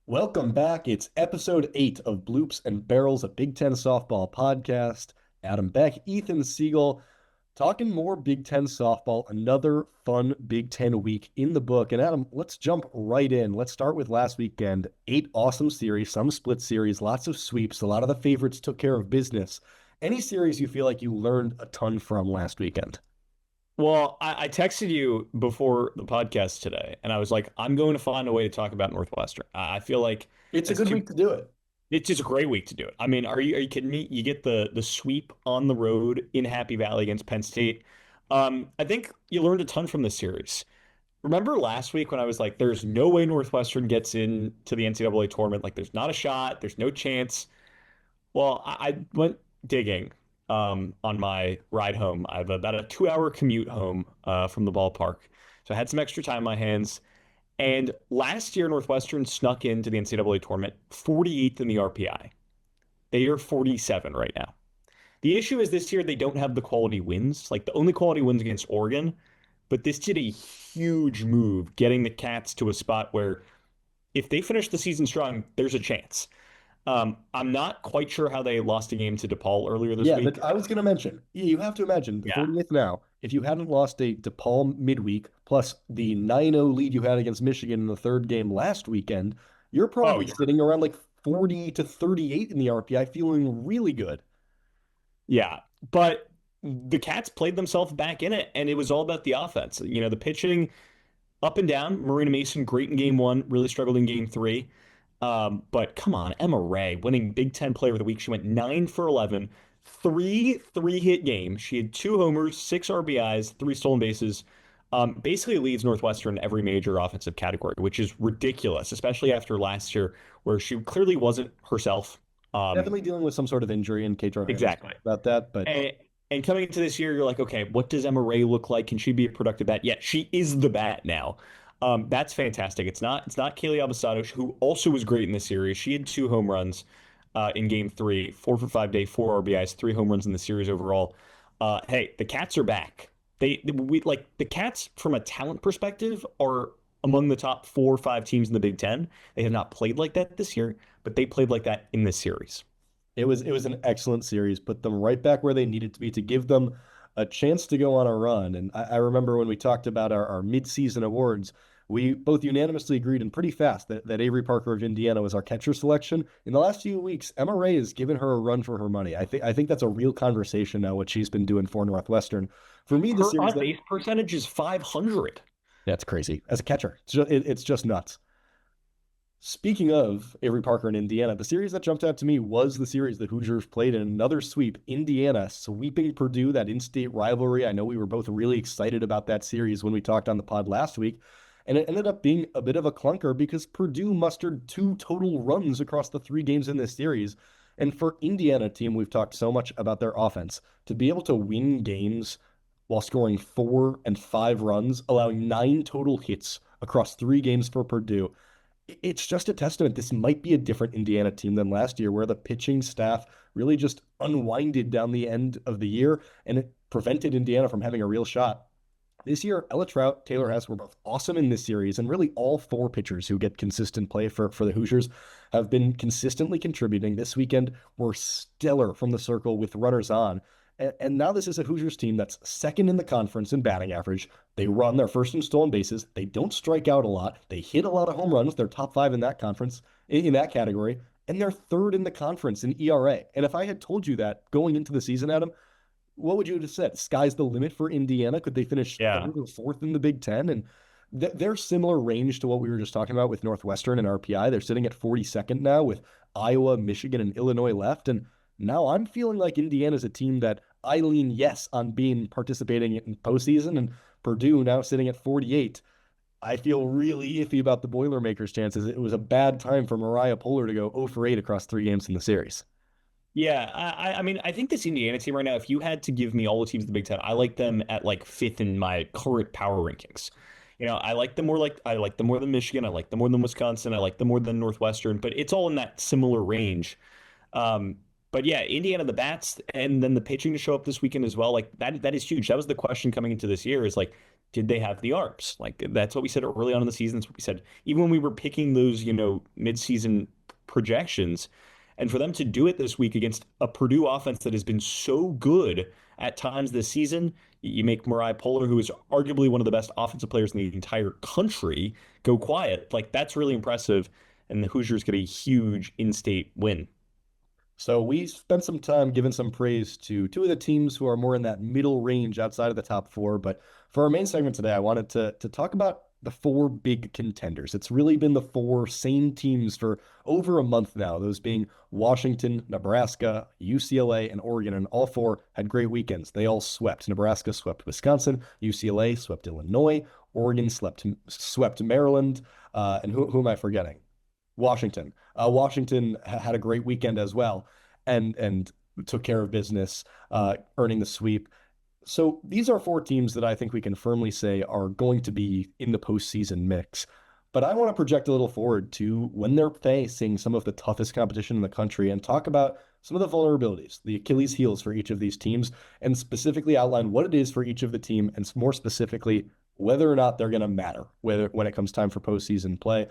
Welcome back. It's episode 8 of Bloops and Barrels, a Big Ten softball podcast. Adam Beck, Ethan Siegel, talking more Big Ten softball, another fun Big Ten week in the book. And Adam, let's jump right in. Let's start with last weekend. 8 awesome series, some split series, lots of sweeps. A lot of the favorites took care of business. Any series you feel like you learned a ton from last weekend? Well, I texted you before the podcast today, and I was like, I'm going to find a way to talk about Northwestern. I feel like It's a as good two, week to do it. it's just a great week to do it. I mean, are you kidding me? You get the sweep on the road in Happy Valley against Penn State. I think you learned a ton from this series. Remember last week when I was like, there's no way Northwestern gets into the NCAA tournament. Like, there's not a shot. There's no chance. Well, I went digging on my ride home. I have about a 2 hour commute home from the ballpark. So I had some extra time on my hands. And last year, Northwestern snuck into the NCAA tournament 48th in the RPI. They are 47 right now. The issue is this year they don't have the quality wins. Like the only quality wins against Oregon, but this did a huge move, getting the Cats to a spot where if they finish the season strong, there's a chance. I'm not quite sure how they lost a game to DePaul earlier this Yeah, week. I was going to mention, you have to imagine the Yeah. 40th now, if you hadn't lost a DePaul midweek, plus the 9-0 lead you had against Michigan in the third game last weekend, you're Oh, probably yeah. sitting around like 40 to 38 in the RPI, feeling really good. Yeah. But the Cats played themselves back in it, and it was all about the offense. You know, the pitching up and down. Marina Mason, great in game one, really struggled in game three. But come on, Emma Ray winning Big Ten Player of the Week. She went 9 for 11, three hit games. She had two homers, six RBIs, three stolen bases. Basically leads Northwestern in every major offensive category, which is ridiculous, especially after last year where she clearly wasn't herself. Um, Definitely dealing with some sort of injury, and Kate Ryan has exactly. talked about that, but And, and coming into this year, you're like, okay, what does Emma Ray look like? Can she be a productive bat? Yeah, she is the bat now. That's fantastic. It's not Kaylee Abasato, who also was great in this series. She had two home runs in game three, 4 for 5 day, four RBIs, three home runs in the series overall. Hey, the Cats are back. We like the Cats from a talent perspective are among the top 4 or 5 teams in the Big Ten. They have not played like that this year, but they played like that in this series. it was an excellent series, put them right back where they needed to be to give them a chance to go on a run. And I remember when we talked about our mid-season awards, we both unanimously agreed and pretty fast that Avery Parker of Indiana was our catcher selection. In the last few weeks, Emma Ray has given her a run for her money. I think that's a real conversation now, what she's been doing for Northwestern. For me, the Her series on that base percentage is 500. that's crazy as a catcher. It's just nuts. Speaking of Avery Parker in Indiana, the series that jumped out to me was the series the Hoosiers played in another sweep. Indiana sweeping Purdue, that in-state rivalry. I know we were both really excited about that series when we talked on the pod last week, and it ended up being a bit of a clunker because Purdue mustered two total runs across the three games in this series. And for Indiana team, we've talked so much about their offense. To be able to win games while scoring 4 and 5 runs, allowing 9 total hits across three games for Purdue, it's just a testament. This might be a different Indiana team than last year, where the pitching staff really just unwinded down the end of the year, and it prevented Indiana from having a real shot. This year, Ella Trout, Taylor Hess were both awesome in this series, and really all four pitchers who get consistent play for the Hoosiers have been consistently contributing. This weekend were stellar from the circle with runners on. And now this is a Hoosiers team that's second in the conference in batting average. They run their first in stolen bases. They don't strike out a lot. They hit a lot of home runs. They're top five in that conference, in that category. And they're third in the conference in ERA. And if I had told you that going into the season, Adam, what would you have said? Sky's the limit for Indiana. Could they finish Yeah. third or fourth in the Big Ten? And they're similar range to what we were just talking about with Northwestern and RPI. They're sitting at 42nd now with Iowa, Michigan, and Illinois left. And now I'm feeling like Indiana's a team that I lean yes on being participating in postseason. And Purdue now sitting at 48. I feel really iffy about the Boilermakers' chances. It was a bad time for Mariah Polar to go 0 for 8 across three games in the series. Yeah, I mean, I think this Indiana team right now, if you had to give me all the teams in the Big Ten, I like them at like fifth in my current power rankings. You know, I like them more than Michigan, I like them more than Wisconsin, I like them more than Northwestern, but it's all in that similar range. Um, but yeah, Indiana, the bats, and then the pitching to show up this weekend as well, like that is huge. That was the question coming into this year is like, did they have the arms? Like that's what we said early on in the season. That's what we said even when we were picking those, midseason projections. And for them to do it this week against a Purdue offense that has been so good at times this season, you make Mariah Polar, who is arguably one of the best offensive players in the entire country, go quiet. Like that's really impressive. And the Hoosiers get a huge in-state win. So we spent some time giving some praise to two of the teams who are more in that middle range outside of the top four. But for our main segment today, I wanted to talk about the four big contenders. It's really been the four same teams for over a month now, those being Washington, Nebraska, UCLA, and Oregon. And all four had great weekends. They all swept. Nebraska swept Wisconsin, UCLA swept Illinois, Oregon swept Maryland. And who am I forgetting? Washington. Washington had a great weekend as well, and took care of business, earning the sweep. So these are four teams that I think we can firmly say are going to be in the postseason mix. But I want to project a little forward to when they're facing some of the toughest competition in the country and talk about some of the vulnerabilities, the Achilles heels for each of these teams, and specifically outline what it is for each of the team, and more specifically, whether or not they're going to matter whether when it comes time for postseason play.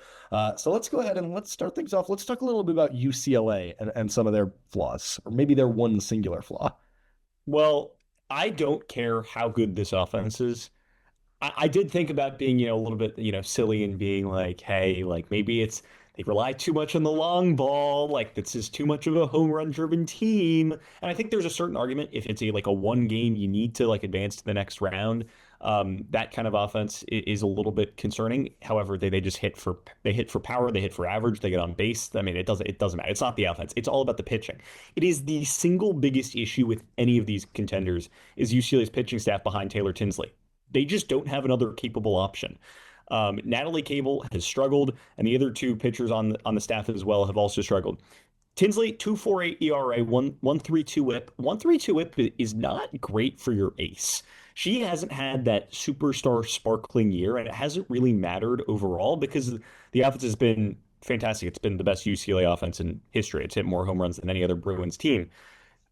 So let's go ahead and let's start things off. Let's talk a little bit about UCLA and some of their flaws, or maybe their one singular flaw. Well, I don't care how good this offense is. I did think about being, a little bit, silly and being like, hey, like maybe it's they rely too much on the long ball, like this is too much of a home run driven team. And I think there's a certain argument if it's a one game you need to like advance to the next round. That kind of offense is a little bit concerning. However, they just hit for power, they hit for average, they get on base. I mean, it doesn't matter. It's not the offense. It's all about the pitching. It is the single biggest issue with any of these contenders is UCLA's pitching staff behind Taylor Tinsley. They just don't have another capable option. Natalie Cable has struggled, and the other two pitchers on the staff as well have also struggled. Tinsley, 2.48 ERA, 1.32 whip. 1.32 whip is not great for your ace. She hasn't had that superstar sparkling year, and it hasn't really mattered overall because the offense has been fantastic. It's been the best UCLA offense in history. It's hit more home runs than any other Bruins team.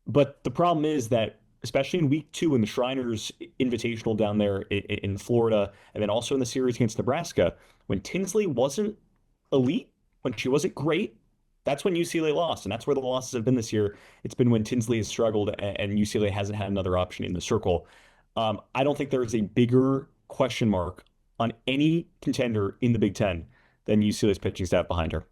But the problem is that, especially in week two in the Shriners Invitational down there in Florida, and then also in the series against Nebraska, when Tinsley wasn't elite, when she wasn't great, that's when UCLA lost. And that's where the losses have been this year. It's been when Tinsley has struggled and UCLA hasn't had another option in the circle. I don't think there is a bigger question mark on any contender in the Big Ten than UCLA's pitching staff behind her.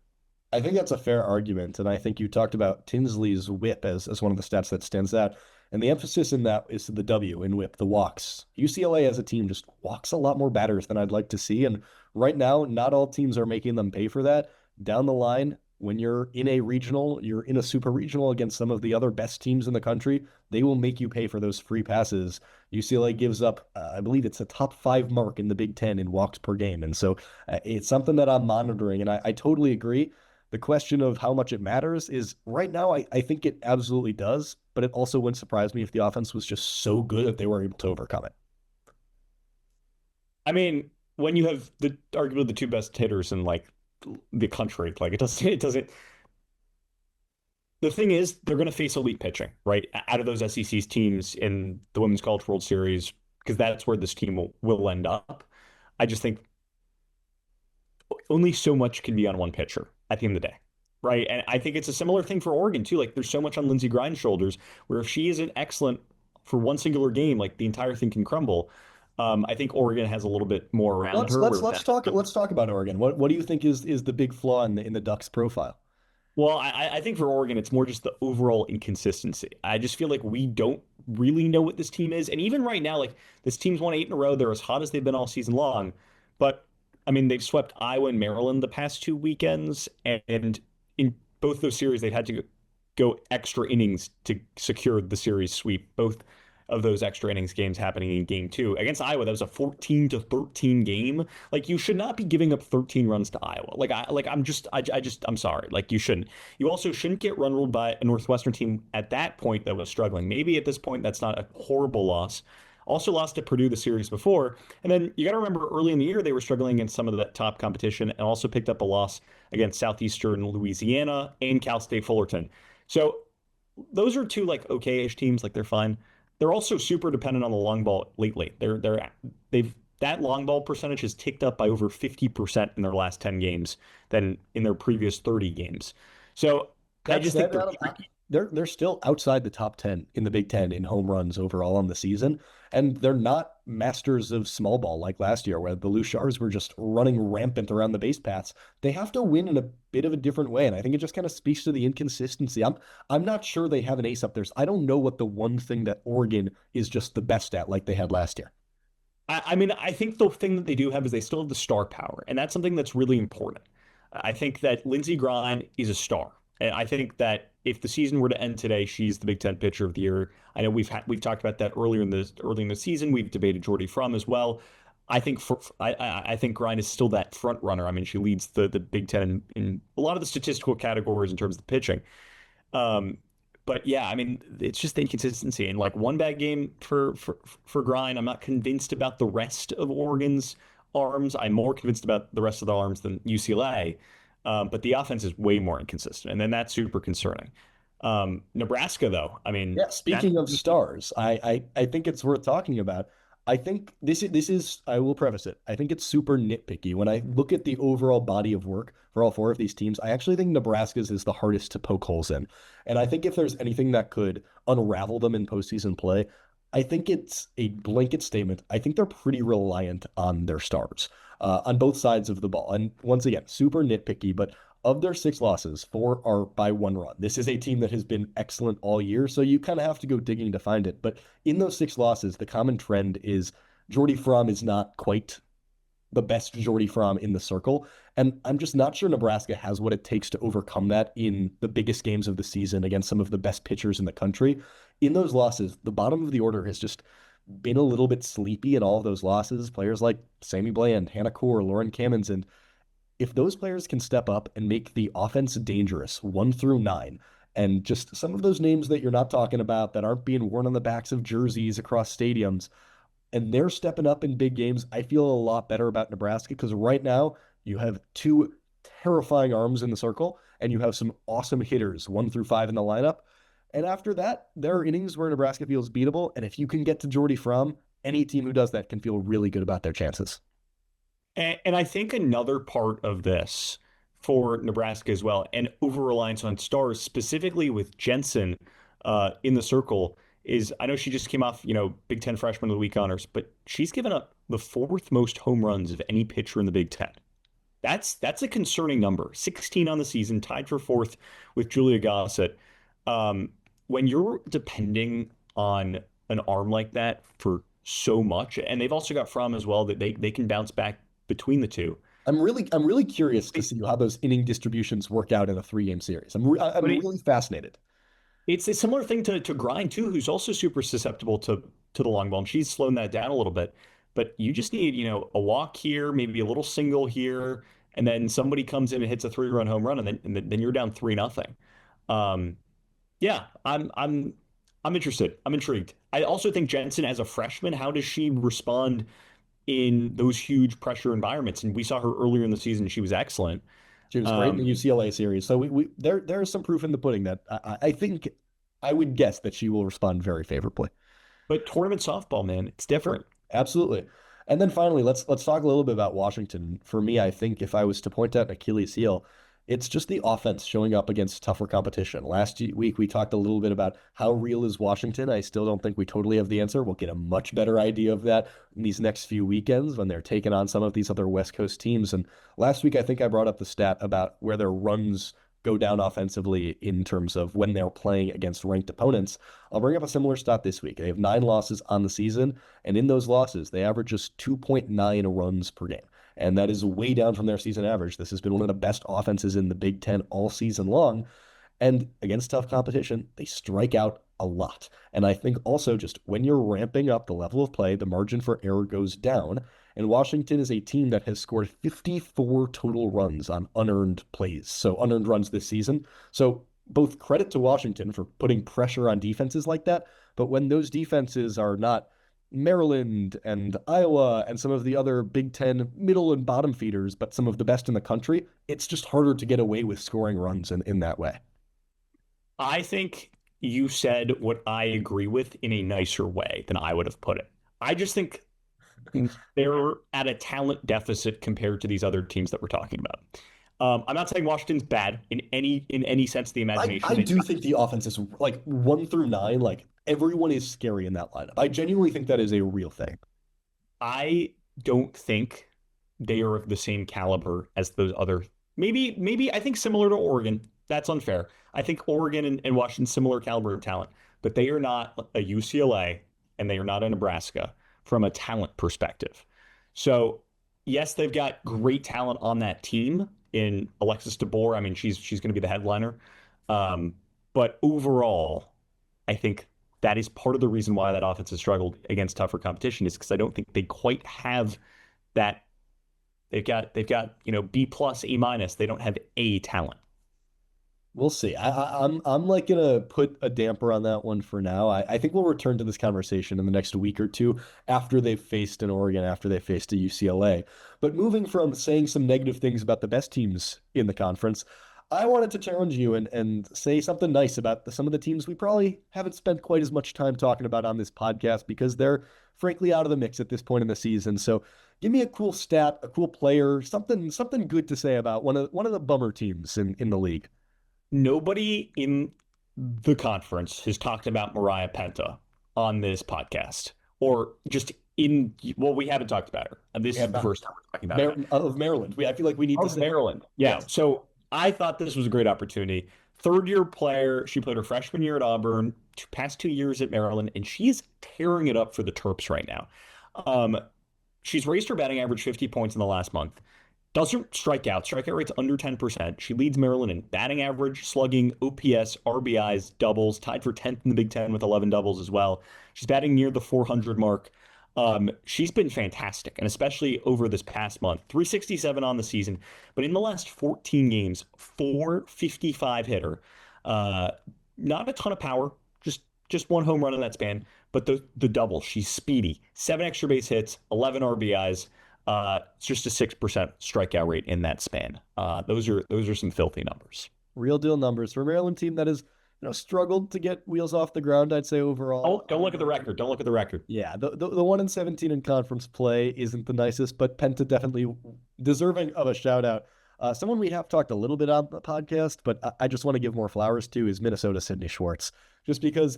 I think that's a fair argument, and I think you talked about Tinsley's whip as one of the stats that stands out. And the emphasis in that is the W in whip, the walks. UCLA as a team just walks a lot more batters than I'd like to see. And right now, not all teams are making them pay for that. Down the line, when you're in a regional, you're in a super regional against some of the other best teams in the country, they will make you pay for those free passes. UCLA gives up, I believe it's a top five mark in the Big Ten in walks per game. And so it's something that I'm monitoring. And I totally agree. The question of how much it matters is right now, I think it absolutely does, but it also wouldn't surprise me if the offense was just so good that they were able to overcome it. I mean, when you have the arguably the two best hitters in like the country, like it doesn't. The thing is, they're going to face elite pitching, right? Out of those SEC's teams in the Women's College World Series, because that's where this team will end up. I just think only so much can be on one pitcher at the end of the day. Right. And I think it's a similar thing for Oregon, too. Like there's so much on Lindsey Grind's shoulders where if she isn't excellent for one singular game, like the entire thing can crumble. I think Oregon has a little bit more around Let's her. let's let's talk about Oregon. What do you think is the big flaw in the Ducks profile? Well, I think for Oregon, it's more just the overall inconsistency. I just feel like we don't really know what this team is. And even right now, like this team's won 8 in a row. They're as hot as they've been all season long. But I mean, they've swept Iowa and Maryland the past 2 weekends. And in both those series, they've had to go extra innings to secure the series sweep. Both of those extra innings games happening in game two. Against Iowa, that was a 14-13 game. Like you should not be giving up 13 runs to Iowa. I'm sorry. Like you shouldn't. You also shouldn't get run ruled by a Northwestern team at that point that was struggling. Maybe at this point that's not a horrible loss. Also lost to Purdue the series before. And then you got to remember early in the year, they were struggling against some of that top competition and also picked up a loss against Southeastern Louisiana and Cal State Fullerton. So those are two like okay-ish teams. Like they're fine. They're also super dependent on the long ball lately. They've that long ball percentage has ticked up by over 50% in their last 10 games than in their previous 30 games. So I That just think said, they're Adam, streaky. they're still outside the top 10 in the Big Ten in home runs overall on the season, and they're not masters of small ball like last year, where the Luchars were just running rampant around the base paths. They have to win in a bit of a different way, and I think it just kind of speaks to the inconsistency. I'm not sure they have an ace up there. I don't know what the one thing that Oregon is just the best at, like they had last year. I mean, I think the thing that they do have is they still have the star power, and that's something that's really important. I think that Lindsey Grine is a star. And I think that if the season were to end today, she's the Big Ten Pitcher of the Year. I know we've talked about that earlier in the season. We've debated Jordy Fromm as well. I think Grine is still that front runner. I mean, she leads the Big Ten in a lot of the statistical categories in terms of the pitching. Um, but yeah, I mean, it's just the inconsistency and like one bad game for Grind. I'm not convinced about the rest of Oregon's arms. I'm more convinced about the rest of the arms than UCLA. But the offense is way more inconsistent, and then that's super concerning. Nebraska, though, I mean, Yeah, that speaking of stars, I think it's worth talking about. I think this is I will preface it. I think it's super nitpicky. When I look at the overall body of work for all four of these teams, I actually think Nebraska's is the hardest to poke holes in. And I think if there's anything that could unravel them in postseason play, I think it's a blanket statement. I think they're pretty reliant on their stars on both sides of the ball. And once again, super nitpicky, but of their six losses, four are by one run. This is a team that has been excellent all year, so you kind of have to go digging to find it. But in those six losses, the common trend is Jordy Fromm is not quite the best Jordy Fromm in the circle. And I'm just not sure Nebraska has what it takes to overcome that in the biggest games of the season against some of the best pitchers in the country. In those losses, the bottom of the order has just been a little bit sleepy in all of those losses. Players like Sammy Bland, Hannah Core, Lauren Cammons, and if those players can step up and make the offense dangerous, 1 through 9, and just some of those names that you're not talking about that aren't being worn on the backs of jerseys across stadiums, and they're stepping up in big games, I feel a lot better about Nebraska because right now you have two terrifying arms in the circle and you have some awesome hitters, 1 through 5 in the lineup. And after that, there are innings where Nebraska feels beatable. And if you can get to Jordy Fromm, any team who does that can feel really good about their chances. and I think another part of this for Nebraska as well, and over reliance on stars, specifically with Jensen in the circle, is I know she just came off, Big Ten Freshman of the Week honors, but she's given up the fourth most home runs of any pitcher in the Big Ten. That's a concerning number. 16 on the season, tied for fourth with Julia Gossett. Um, when you're depending on an arm like that for so much, and they've also got Fromm as well that they can bounce back between the two. I'm really curious to see how those inning distributions work out in a 3 game series. I'm But really fascinated. it's a similar thing to Grind too, who's also super susceptible to the long ball. And she's slowing that down a little bit. But you just need, a walk here, maybe a little single here, and then somebody comes in and hits a 3-run home run, and then you're down 3-0. Um, yeah, I'm interested. I'm intrigued. I also think Jensen as a freshman, how does she respond in those huge pressure environments? And we saw her earlier in the season; she was excellent. She was great in the Um, UCLA series. So there is some proof in the pudding that I think I would guess that she will respond very favorably. but tournament softball, man, it's Sure. different. Absolutely. And then finally, let's talk a little bit about Washington. For me, I think if I was to point out an Achilles heel, it's just the offense showing up against tougher competition. Week we talked a little bit about how real is Washington. I still don't think we totally have the answer. We'll get a much better idea of that in these next few weekends when they're taking on some of these other West Coast teams. And last week, I think I brought up the stat about where their runs go down offensively in terms of when they're playing against ranked opponents. I'll bring up a similar stat this week. They have 9 losses on the season, and in those losses, they average just 2.9 runs per game. And that is way down from their season average. This has been one of the best offenses in the Big Ten all season long. And against tough competition, they strike out a lot. And I think also just when you're ramping up the level of play, the margin for error goes down. And Washington is a team that has scored 54 total runs on unearned plays, so unearned runs this season. So both credit to Washington for putting pressure on defenses like that, but when those defenses are not Maryland and Iowa and some of the other Big Ten middle and bottom feeders, but some of the best in the country, it's just harder to get away with scoring runs in that way. I think you said what I agree with in a nicer way than I would have put it. I just think They're at a talent deficit compared to these other teams that we're talking about. I'm not saying Washington's bad in any sense of the I imagination. They do think the offense is like 1 through 9, like everyone is scary in that lineup. I genuinely think that is a real thing. I don't think they are of the same caliber as those other. Maybe I think similar to Oregon. That's unfair. I think Oregon and Washington similar caliber of talent, but they are not a UCLA and they are not a Nebraska from a talent perspective. So yes, they've got great talent on that team in Alexis DeBoer. I mean, she's going to be the headliner. Um, but overall, I think that is part of the reason why that offense has struggled against tougher competition is because I don't think they quite have that. They've got B plus A minus. They don't have A talent. We'll see. I'm like gonna put a damper on that one for now. I think we'll return to this conversation in the next week or two after they've faced an Oregon, after they faced a UCLA. But moving from saying some negative things about the best teams in the conference, I wanted to challenge you and say something nice about some of the teams we probably haven't spent quite as much time talking about on this podcast because they're frankly out of the mix at this point in the season. So give me a cool stat, a cool player, something good to say about one of the bummer teams in the league. Nobody in the conference has talked about Mariah Penta on this podcast, or just in well, we haven't talked about her. And this We is have the not. first time we're talking about her. Of Maryland. I feel like we need to Of say Maryland. Yeah. yes. So I thought this was a great opportunity. Third year player. She played her freshman year at Auburn, past 2 years at Maryland, and she is tearing it up for the Terps right now. Um, she's raised her batting average 50 points in the last month. Doesn't strike out. Strikeout rate's under 10%. She leads Maryland in batting average, slugging, OPS, RBIs, doubles, tied for 10th in the Big Ten with 11 doubles as well. She's batting near the 400 mark. She's been fantastic, and especially over this past month. 367 on the season, but in the last 14 games, 455 hitter. Uh, Not a ton of power, just one home run in that span, but the double. She's speedy. 7 extra base hits, 11 RBIs. It's just a 6% strikeout rate in that span. Those are some filthy numbers. Real deal numbers for a Maryland team that has, struggled to get wheels off the ground, I'd say overall. Don't look at the record. Don't look at the record. Yeah, the 1-17 in conference play isn't the nicest, but Penta definitely deserving of a shout out. Someone we have talked a little bit on the podcast, but I just want to give more flowers to is Minnesota Sydney Schwartz, just because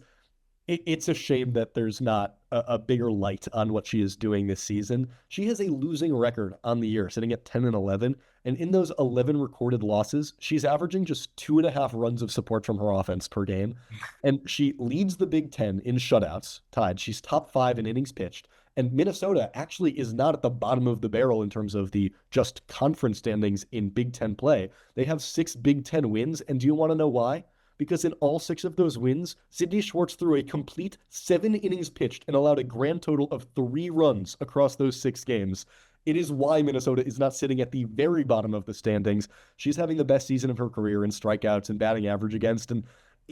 it's a shame that there's not a bigger light on what she is doing this season. She has a losing record on the year, sitting at 10-11. And in those 11 recorded losses, she's averaging just 2.5 runs of support from her offense per game. And she leads the Big Ten in shutouts, tied. She's top 5 in innings pitched. And Minnesota actually is not at the bottom of the barrel in terms of the just conference standings in Big Ten play. They have 6 Big Ten wins. And do you want to know why? Because in all 6 of those wins, Sydney Schwartz threw a complete 7 innings pitched and allowed a grand total of 3 runs across those 6 games. It is why Minnesota is not sitting at the very bottom of the standings. She's having the best season of her career in strikeouts and batting average against, and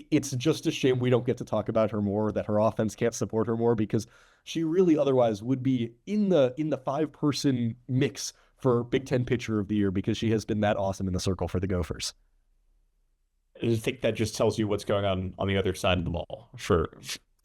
it's just a shame we don't get to talk about her more, that her offense can't support her more, because she really otherwise would be in the 5-person mix for Big Ten Pitcher of the Year because she has been that awesome in the circle for the Gophers. I think that just tells you what's going on the other side of the ball for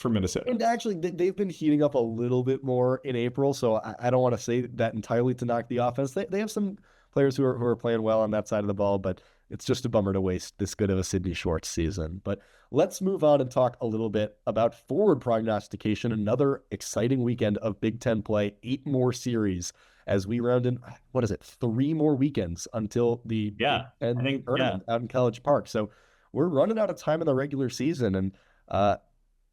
Minnesota. And actually, they've been heating up a little bit more in April, so I don't want to say that entirely to knock the offense. They have some players who are playing well on that side of the ball, but it's just a bummer to waste this good of a Sydney Schwartz season. But let's move on and talk a little bit about forward prognostication. Another exciting weekend of Big Ten play, 8 more series as we round in, 3 more weekends until the Big Ten tournament out in College Park. So we're running out of time in the regular season, and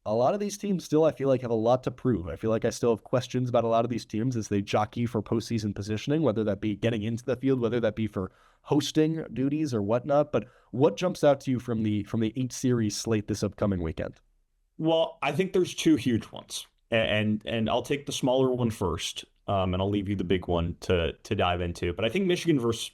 a lot of these teams still, I feel like, have a lot to prove. I feel like I still have questions about a lot of these teams as they jockey for postseason positioning, whether that be getting into the field, whether that be for hosting duties or whatnot. But what jumps out to you from the 8-series slate this upcoming weekend? Well, I think there's 2 huge ones, and I'll take the smaller one first, and I'll leave you the big one to dive into. But I think Michigan versus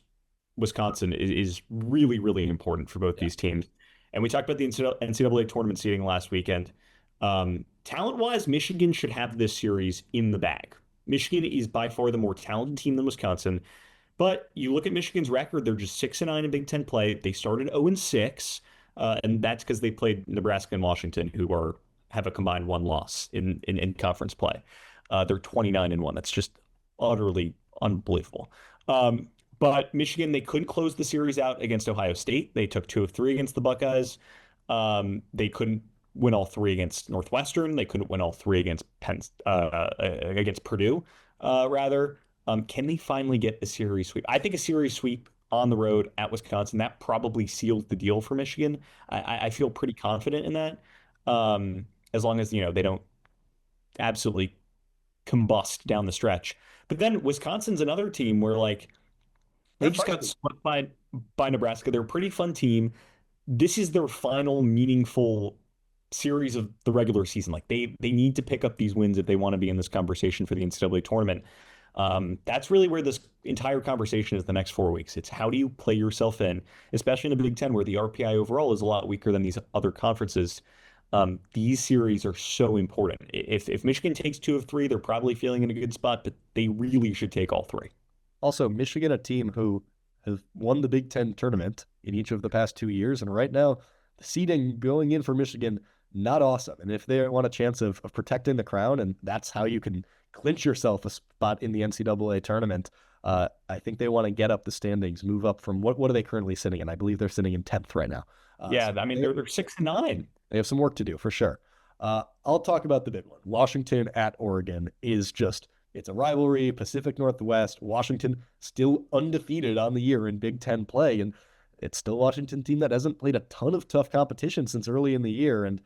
Wisconsin is really, really important for both these teams. And we talked about the NCAA tournament seeding last weekend. Talent-wise, Michigan should have this series in the bag. Michigan is by far the more talented team than Wisconsin, but you look at Michigan's record; they're just 6-9 in Big Ten play. They started 0-6, and that's because they played Nebraska and Washington, who have a combined 1 loss in conference play. They're 29-1. That's just utterly unbelievable. Um, but Michigan, they couldn't close the series out against Ohio State. They took 2 of 3 against the Buckeyes. They couldn't win all 3 against Northwestern. They couldn't win all 3 against against Purdue, rather. Can they finally get a series sweep? I think a series sweep on the road at Wisconsin, that probably seals the deal for Michigan. I feel pretty confident in that. As long as, they don't absolutely combust down the stretch. But then Wisconsin's another team where like they They're just got feisty. swept by Nebraska. They're a pretty fun team. This is their final meaningful series of the regular season. Like they need to pick up these wins if they want to be in this conversation for the NCAA tournament. That's really where this entire conversation is the next 4 weeks. It's how do you play yourself in, especially in the Big Ten where the RPI overall is a lot weaker than these other conferences. These series are so important. If Michigan takes 2 of 3, they're probably feeling in a good spot, but they really should take all 3. Also, Michigan, a team who has won the Big Ten tournament in each of the past 2 years, and right now the seeding going in for Michigan not awesome. And if they want a chance of protecting the crown, and that's how you can clinch yourself a spot in the NCAA tournament, I think they want to get up the standings, move up from what are they currently sitting in? I believe they're sitting in 10th right now. Yeah, So I mean they're 6-9. they have some work to do for sure. I'll talk about the big one. Washington at Oregon is just, it's a rivalry. Pacific Northwest, Washington still undefeated on the year in Big Ten play. And it's still a Washington team that hasn't played a ton of tough competition since early in the year. And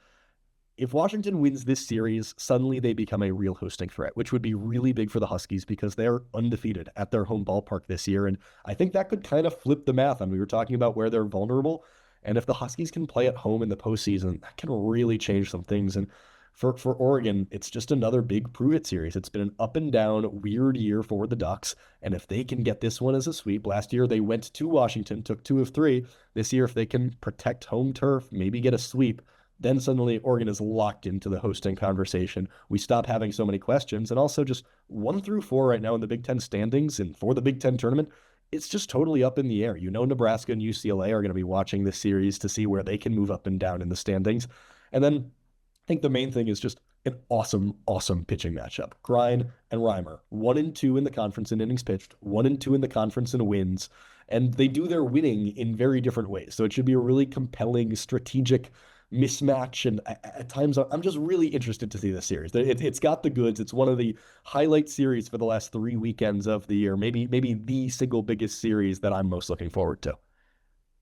if Washington wins this series, suddenly they become a real hosting threat, which would be really big for the Huskies because they're undefeated at their home ballpark this year. And I think that could kind of flip the math. And we were talking about where they're vulnerable. And if the Huskies can play at home in the postseason, that can really change some things. And for Oregon, it's just another big prove it series. It's been an up and down, weird year for the Ducks. And if they can get this one as a sweep, last year they went to Washington, took 2 of 3. This year, if they can protect home turf, maybe get a sweep, then suddenly Oregon is locked into the hosting conversation. We stop having so many questions. And also just 1 through 4 right now in the Big Ten standings and for the Big Ten tournament, it's just totally up in the air. Nebraska and UCLA are going to be watching this series to see where they can move up and down in the standings. And then I think the main thing is just an awesome, awesome pitching matchup. Grine and Reimer, 1-2 in the conference in innings pitched, 1-2 in the conference in wins. And they do their winning in very different ways. So it should be a really compelling, strategic mismatch. And at times, I'm just really interested to see this series. It's got the goods. It's one of the highlight series for the last 3 weekends of the year. Maybe the single biggest series that I'm most looking forward to.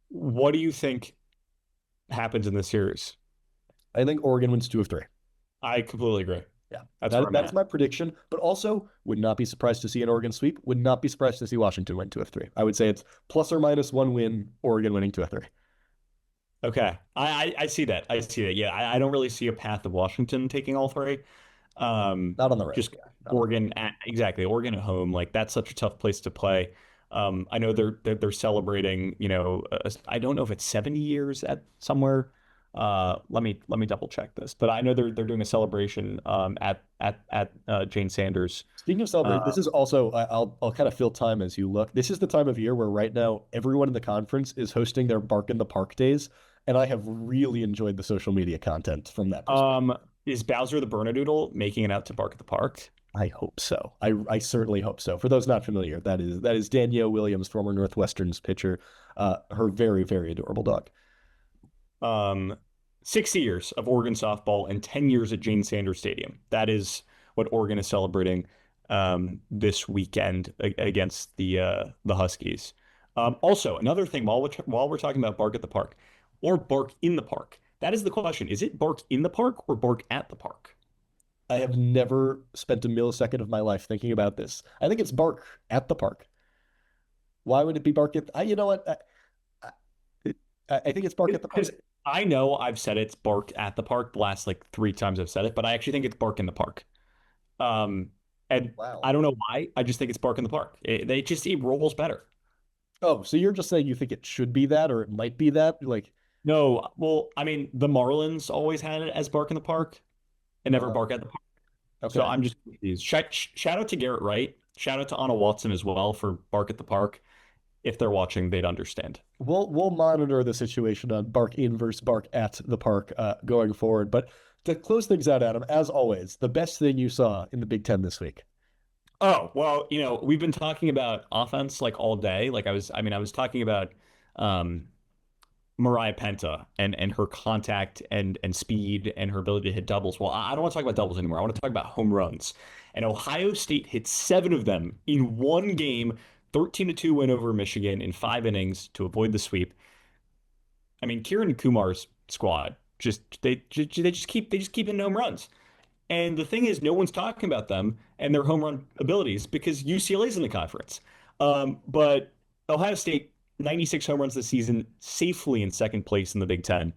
What do you think happens in this series? I think Oregon wins 2 of 3. I completely agree. Yeah, That's where I'm that's at. my prediction. But also, would not be surprised to see an Oregon sweep. Would not be surprised to see Washington win 2 of 3. I would say it's plus or minus 1 win. Oregon winning 2 of 3. Okay. I see that. I see that. Yeah, I don't really see a path of Washington taking all 3. Not on the road. Just Yeah, not on the road. Oregon at exactly Oregon at home. Like that's such a tough place to play. I know they're celebrating. I don't know if it's 70 years at somewhere. Let me double check this, but I know they're doing a celebration at Jane Sanders. Speaking of celebrate, Uh, this is also I'll kind of fill time as you look. This is the time of year where right now everyone in the conference is hosting their Bark in the Park days, and I have really enjoyed the social media content from that perspective. is Bowser the Bernedoodle making it out to Bark at the Park? I hope so. I certainly hope so. For those not familiar, that is Danielle Williams, former Northwestern's pitcher, her very very adorable dog. um, 60 years of Oregon softball and 10 years at Jane Sanders Stadium. That is what Oregon is celebrating this weekend against the Huskies. Also, another thing while we're talking about Bark at the Park or Bark in the Park, that is the question. Is it Bark in the Park or Bark at the Park? I have never spent a millisecond of my life thinking about this. I think it's Bark at the park. Why would it be Bark at? You know what? I think it's Bark at the park. Because I know I've said it's Bark at the Park the last like 3 times I've said it, but I actually think it's Bark in the Park. Um, and Wow. I don't know why. I just think it's Bark in the Park. It rolls better. Oh, so you're just saying you think it should be that or it might be that? Like, No, well, I mean, the Marlins always had it as Bark in the Park and never uh, Bark at the Park. So okay. I'm just confused. Shout out to Garrett Wright. Shout out to Anna Watson as well for Bark at the Park. If they're watching, they'd understand. We'll monitor the situation on Bark in versus Bark at the park going forward. But To close things out, Adam, as always, the best thing you saw in the Big Ten this week. Oh, well, we've been talking about offense like all day. I was talking about um Mariah Penta and her contact and speed and her ability to hit doubles. Well, I don't want to talk about doubles anymore. I want to talk about home runs. And Ohio State hit seven of them in one game, 13-2 win over Michigan in 5 innings to avoid the sweep. I mean, Kieran Kumar's squad they just keep hitting home runs. And the thing is, no one's talking about them and their home run abilities because UCLA's in the conference. But Ohio State, 96 home runs this season, safely in second place in the Big Ten.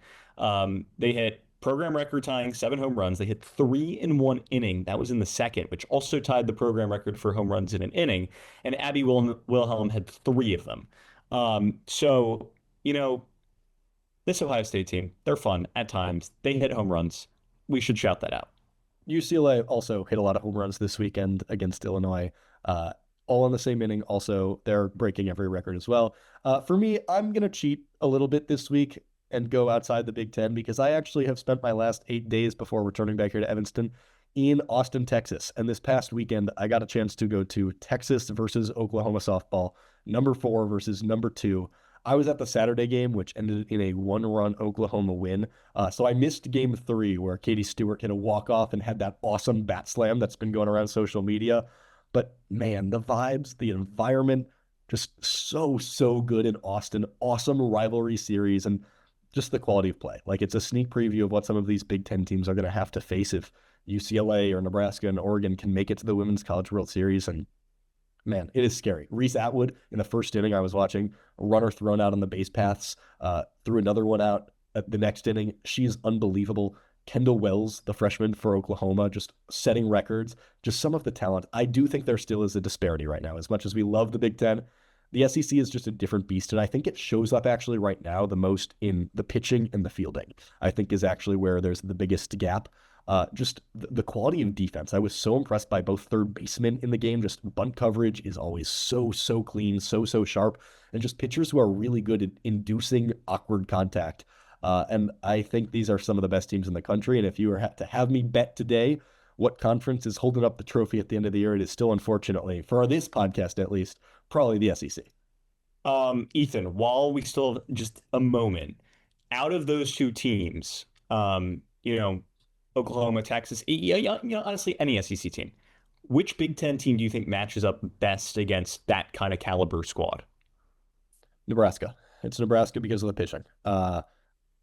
They hit program record tying 7 home runs. They hit 3 in 1 inning. That was in the second, which also tied the program record for home runs in an inning. And Abby Wilhelm had 3 of them. So, you know, this Ohio State team, they're fun at times. They hit home runs. We should shout that out. UCLA also hit a lot of home runs this weekend against Illinois. Uh, all in the same inning. Also, they're breaking every record as well. For me, I'm going to cheat a little bit this week and go outside the Big Ten because I actually have spent my last 8 days before returning back here to Evanston in Austin, Texas. And this past weekend, I got a chance to go to Texas versus Oklahoma softball, number 4 versus number 2. I was at the Saturday game, which ended in a one-run Oklahoma win. So I missed game 3 where Katie Stewart hit a walk-off and had that awesome bat slam that's been going around social media. But man, the vibes, the environment, just so, so good in Austin. Awesome rivalry series and just the quality of play. Like it's a sneak preview of what some of these Big Ten teams are going to have to face if UCLA or Nebraska and Oregon can make it to the Women's College World Series. And man, it is scary. Reese Atwood in the first inning, I was watching a runner thrown out on the base paths, threw another one out at the next inning. She is unbelievable. Kendall Wells, the freshman for Oklahoma, just setting records, just some of the talent. I do think there still is a disparity right now. As much as we love the Big Ten, the SEC is just a different beast. And I think it shows up actually right now the most in the pitching and the fielding, I think is actually where there's the biggest gap. Just the quality of defense. I was so impressed by both third basemen in the game. Just bunt coverage is always so, so clean, so, so sharp. And just pitchers who are really good at inducing awkward contact. And I think these are some of the best teams in the country. And if you were to have me bet today what conference is holding up the trophy at the end of the year, it is still, unfortunately, for this podcast at least, probably the SEC. Ethan, while we still have just a moment, out of those two teams, Oklahoma, Texas, honestly, any SEC team, which Big Ten team do you think matches up best against that kind of caliber squad? Nebraska. It's Nebraska because of the pitching.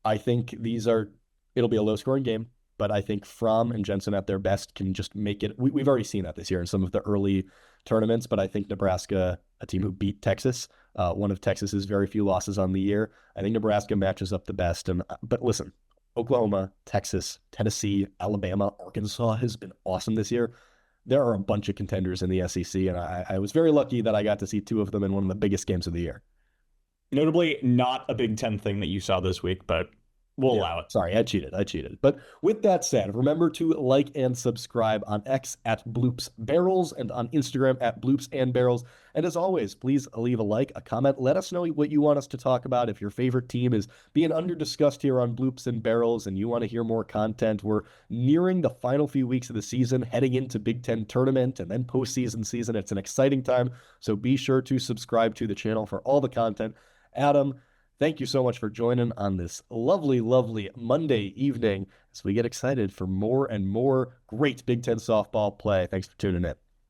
I think it'll be a low scoring game, but I think Fromm and Jensen at their best can just make it. We've already seen that this year in some of the early tournaments, but I think Nebraska, a team who beat Texas, one of Texas's very few losses on the year, I think Nebraska matches up the best. But listen, Oklahoma, Texas, Tennessee, Alabama, Arkansas has been awesome this year. There are a bunch of contenders in the SEC, and I was very lucky that I got to see 2 of them in one of the biggest games of the year. Notably, not a Big Ten thing that you saw this week, but we'll Yeah, allow it. sorry, I cheated. But with that said, remember to like and subscribe on X at Bloops Barrels and on Instagram at Bloops and Barrels. And as always, please leave a like, a comment. Let us know what you want us to talk about. If your favorite team is being under discussed here on Bloops and Barrels and you want to hear more content, we're nearing the final few weeks of the season, heading into Big Ten tournament and then postseason season. It's an exciting time. So be sure to subscribe to the channel for all the content. Adam, thank you so much for joining on this lovely, lovely Monday evening as we get excited for more and more great Big Ten softball play. Thanks for tuning in.